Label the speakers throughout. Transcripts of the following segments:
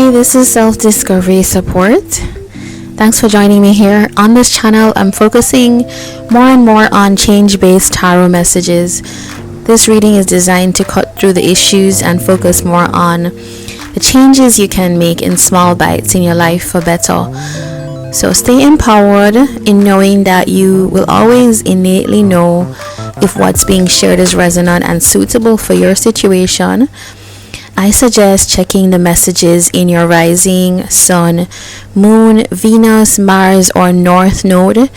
Speaker 1: Hi, this is Self Discovery Support. Thanks for joining me here. On this channel, I'm focusing more and more on change based tarot messages. This reading is designed to cut through the issues and focus more on the changes you can make in small bites in your life for better. So stay empowered in knowing that you will always innately know if what's being shared is resonant and suitable for your situation. I suggest checking the messages in your rising, sun, moon, Venus, Mars, or North node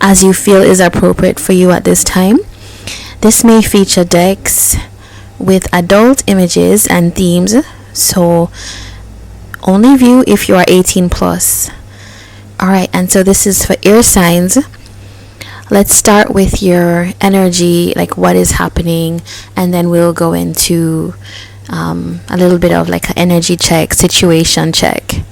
Speaker 1: as you feel is appropriate for you at this time. This may feature decks with adult images and themes, so only view if you are 18 plus. Alright, and so this is for air signs. Let's start with your energy, like what is happening, and then we'll go into a little bit of like an energy check, situation check.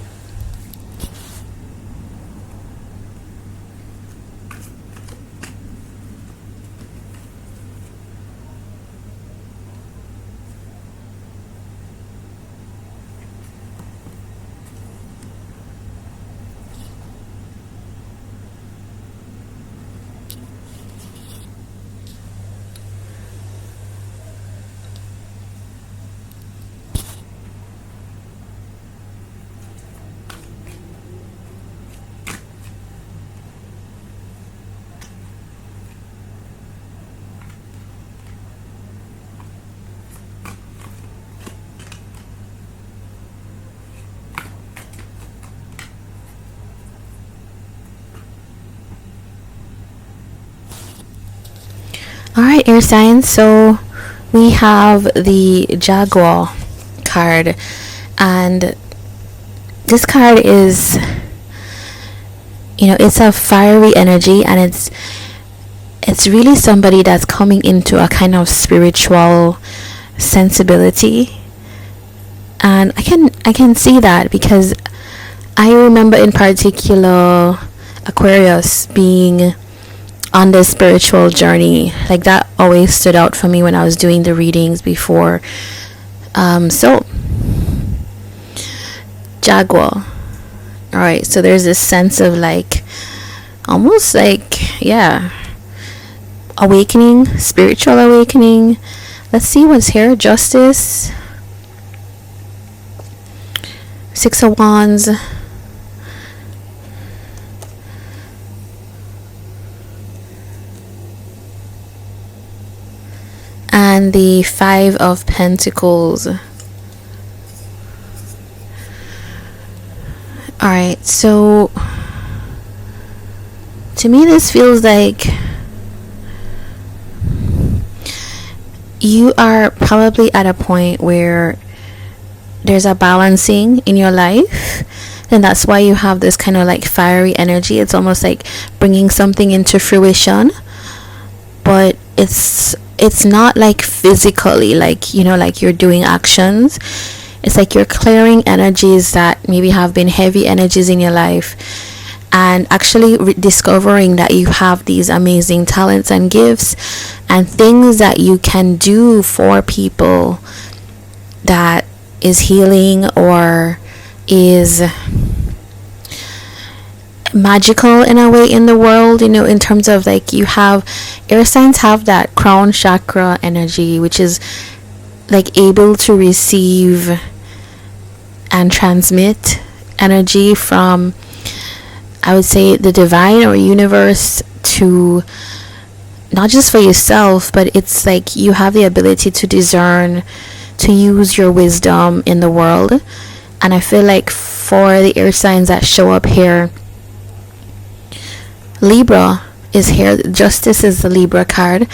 Speaker 1: Alright, air signs, so we have the Jaguar card, and this card is, it's a fiery energy, and it's really somebody that's coming into a kind of spiritual sensibility. And I can see that because I remember in particular Aquarius being on this spiritual journey. Like that always stood out for me when I was doing the readings before. So Jaguar. Alright, so there's this sense of like almost like, yeah, awakening, spiritual awakening. Let's see what's here. Justice, Six of Wands, and the Five of Pentacles. Alright, so to me this feels like you are probably at a point where there's a balancing in your life, and that's why you have this kind of like fiery energy. It's almost like bringing something into fruition, but it's not like physically, like like you're doing actions. It's like you're clearing energies that maybe have been heavy energies in your life, and actually discovering that you have these amazing talents and gifts and things that you can do for people that is healing or is magical in a way in the world, in terms of like you have air signs have that crown chakra energy, which is like able to receive and transmit energy from, I would say, the divine or universe to not just for yourself, but it's like you have the ability to discern, to use your wisdom in the world. And I feel like for the air signs that show up here, Libra is here. Justice is the Libra card,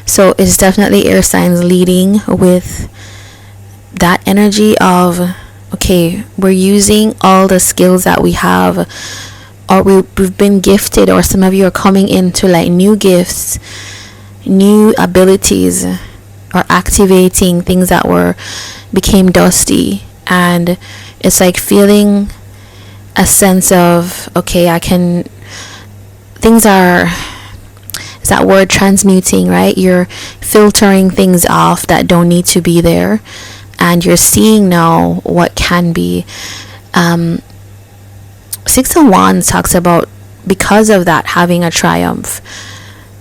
Speaker 1: so it's definitely air signs leading with that energy of, okay, we're using all the skills that we have, or we've been gifted, or some of you are coming into like new gifts, new abilities, or activating things that became dusty. And it's like feeling a sense of, okay, things are, it's that word transmuting, right? You're filtering things off that don't need to be there, and you're seeing now what can be. Six of Wands talks about, because of that, having a triumph.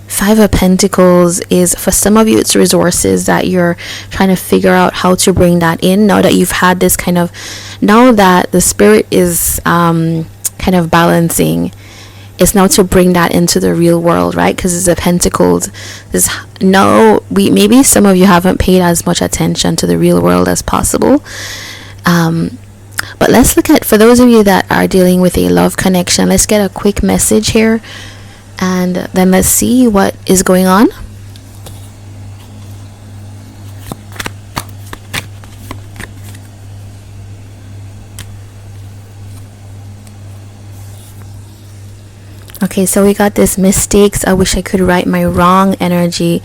Speaker 1: Five of Pentacles is, for some of you, it's resources that you're trying to figure out how to bring that in. Now that you've had this kind of, now that the spirit is kind of balancing, it's now to bring that into the real world, right? Because it's a Pentacles. This, no, maybe some of you haven't paid as much attention to the real world as possible. But let's look at, for those of you that are dealing with a love connection, let's get a quick message here, and then let's see what is going on. Okay, so we got this mistakes. I wish I could right my wrong energy,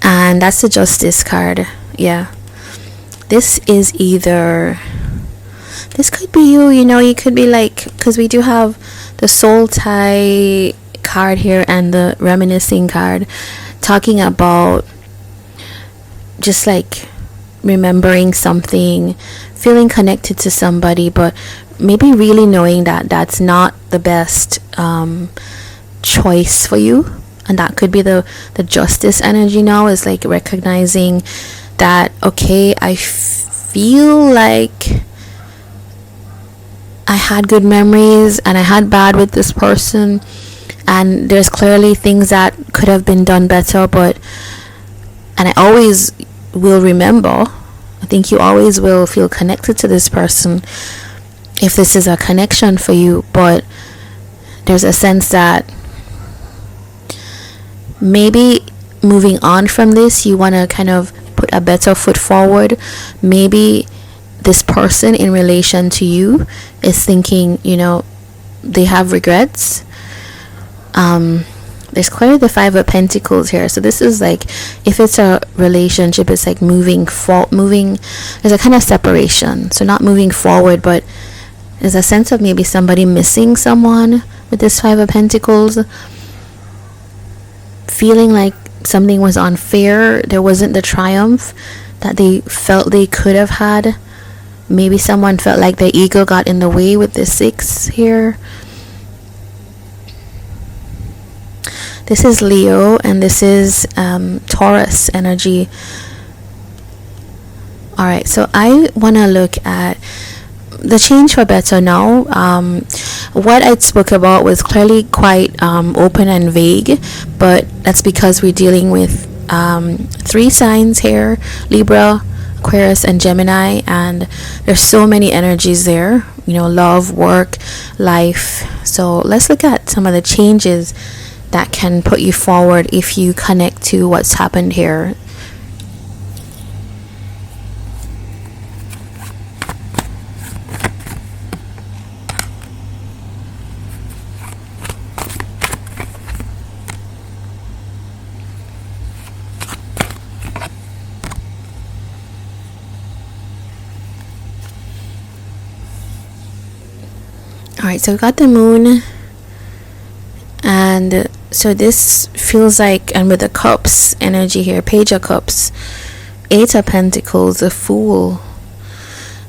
Speaker 1: and that's the Justice card. Yeah, this is either, this could be you, you know, you could be like, because we do have the soul tie card here and the reminiscing card, talking about just like remembering something, feeling connected to somebody, but maybe really knowing that that's not the best choice for you. And that could be the Justice energy now, is like recognizing that, okay, I feel like I had good memories and I had bad with this person, and there's clearly things that could have been done better, but, and I always will remember, I think you always will feel connected to this person if this is a connection for you, but there's a sense that maybe moving on from this, you want to kind of put a better foot forward. Maybe this person in relation to you is thinking, you know, they have regrets. There's clearly the Five of Pentacles here, so this is like, if it's a relationship, it's like moving, there's a kind of separation, so not moving forward, but there's a sense of maybe somebody missing someone with this Five of Pentacles, feeling like something was unfair, there wasn't the triumph that they felt they could have had. Maybe someone felt like their ego got in the way with the Six here. This is Leo, and this is Taurus energy. Alright, so I want to look at the change for better now. What I spoke about was clearly quite open and vague, but that's because we're dealing with three signs here: Libra, Aquarius, and Gemini, and there's so many energies there, you know, love, work, life. So let's look at some of the changes that can put you forward if you connect to what's happened here. Alright, so we got the Moon, and so this feels like, and with the Cups energy here, Page of Cups, Eight of Pentacles, the Fool.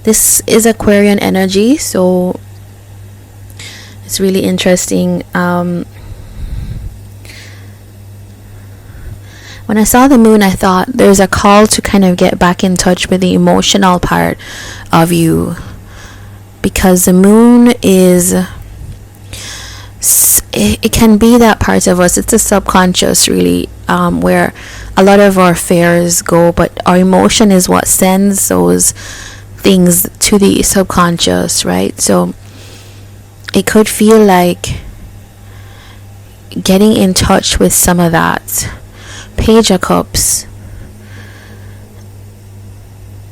Speaker 1: This is Aquarian energy, so it's really interesting. When I saw the Moon, I thought there's a call to kind of get back in touch with the emotional part of you, because the Moon is, it can be that part of us, it's a subconscious really, where a lot of our fears go, but our emotion is what sends those things to the subconscious, right? So it could feel like getting in touch with some of that. Page of Cups,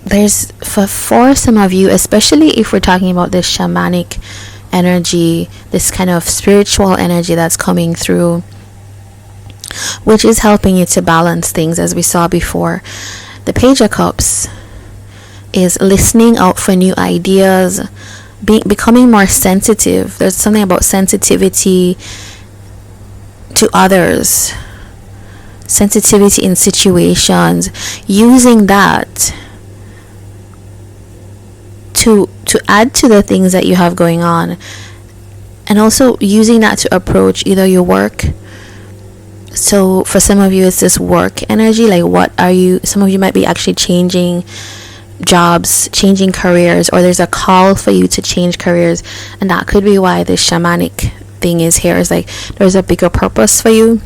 Speaker 1: there's, for some of you, especially if we're talking about this shamanic energy, this kind of spiritual energy that's coming through, which is helping you to balance things, as we saw before. The Page of Cups is listening out for new ideas, becoming more sensitive. There's something about sensitivity to others, sensitivity in situations, using that to add to the things that you have going on, and also using that to approach either your work. So for some of you, it's this work energy, like what are you, some of you might be actually changing jobs, changing careers, or there's a call for you to change careers, and that could be why this shamanic thing is here. It's like there's a bigger purpose for you.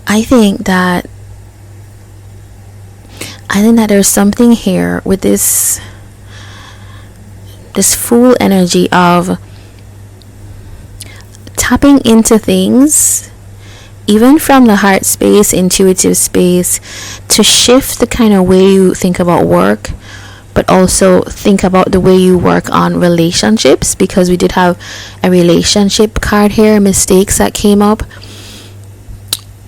Speaker 1: I think that there's something here with this Fool energy of tapping into things, even from the heart space, intuitive space, to shift the kind of way you think about work, but also think about the way you work on relationships, because we did have a relationship card here, mistakes that came up,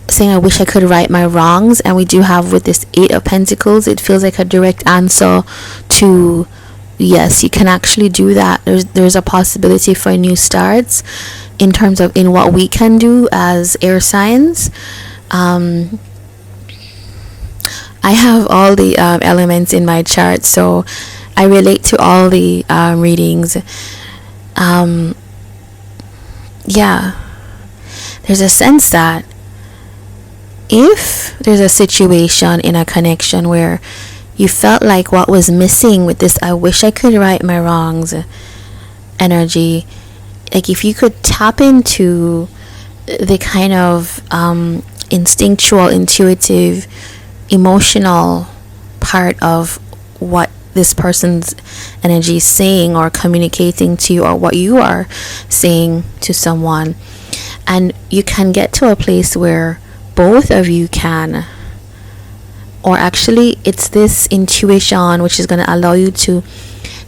Speaker 1: saying I wish I could right my wrongs. And we do have with this 8 of Pentacles, it feels like a direct answer to yes, you can actually do that. There's a possibility for new starts in terms of in what we can do as air signs. I have all the elements in my chart, so I relate to all the readings. Yeah, there's a sense that if there's a situation in a connection where you felt like what was missing with this I wish I could right my wrongs energy, like if you could tap into the kind of instinctual, intuitive, emotional part of what this person's energy is saying or communicating to you, or what you are saying to someone, and you can get to a place where both of you can, or actually it's this intuition which is going to allow you to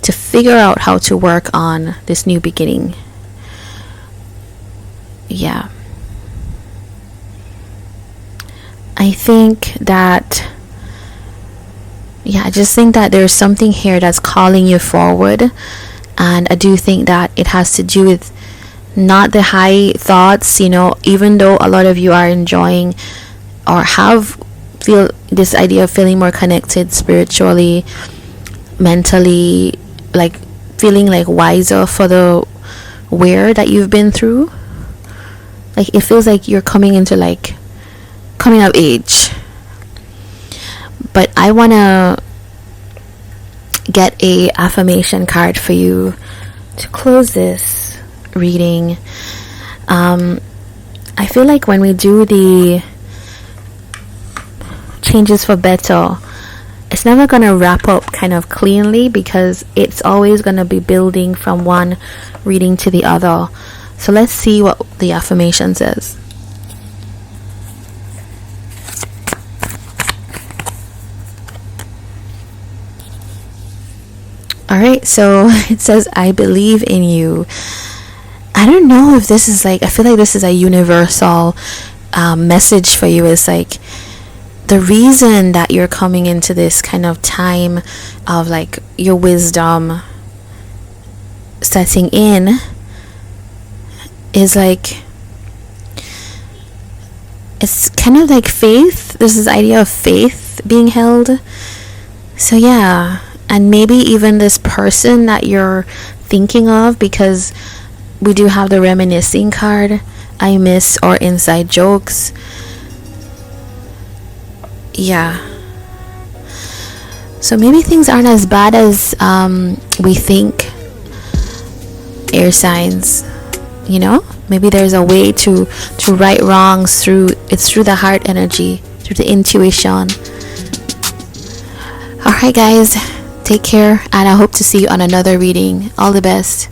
Speaker 1: figure out how to work on this new beginning. Yeah, I think that, I just think that there's something here that's calling you forward, and I do think that it has to do with not the high thoughts, even though a lot of you are enjoying or feel this idea of feeling more connected spiritually, mentally, like feeling like wiser for the wear that you've been through. Like it feels like you're coming of age. But I want to get a affirmation card for you to close this reading. I feel like when we do the changes for better, it's never going to wrap up kind of cleanly, because it's always going to be building from one reading to the other. So let's see what the affirmation says. Alright, so it says, I believe in you. I don't know if this is I feel like this is a universal message for you. Is like the reason that you're coming into this kind of time of like your wisdom setting in is like, it's kind of like faith. There's this idea of faith being held. So yeah, and maybe even this person that you're thinking of, because we do have the reminiscing card, I miss, or inside jokes. Yeah, so maybe things aren't as bad as we think, air signs. Maybe there's a way to right wrongs through the heart energy, through the intuition. Alright guys, take care, and I hope to see you on another reading. All the best.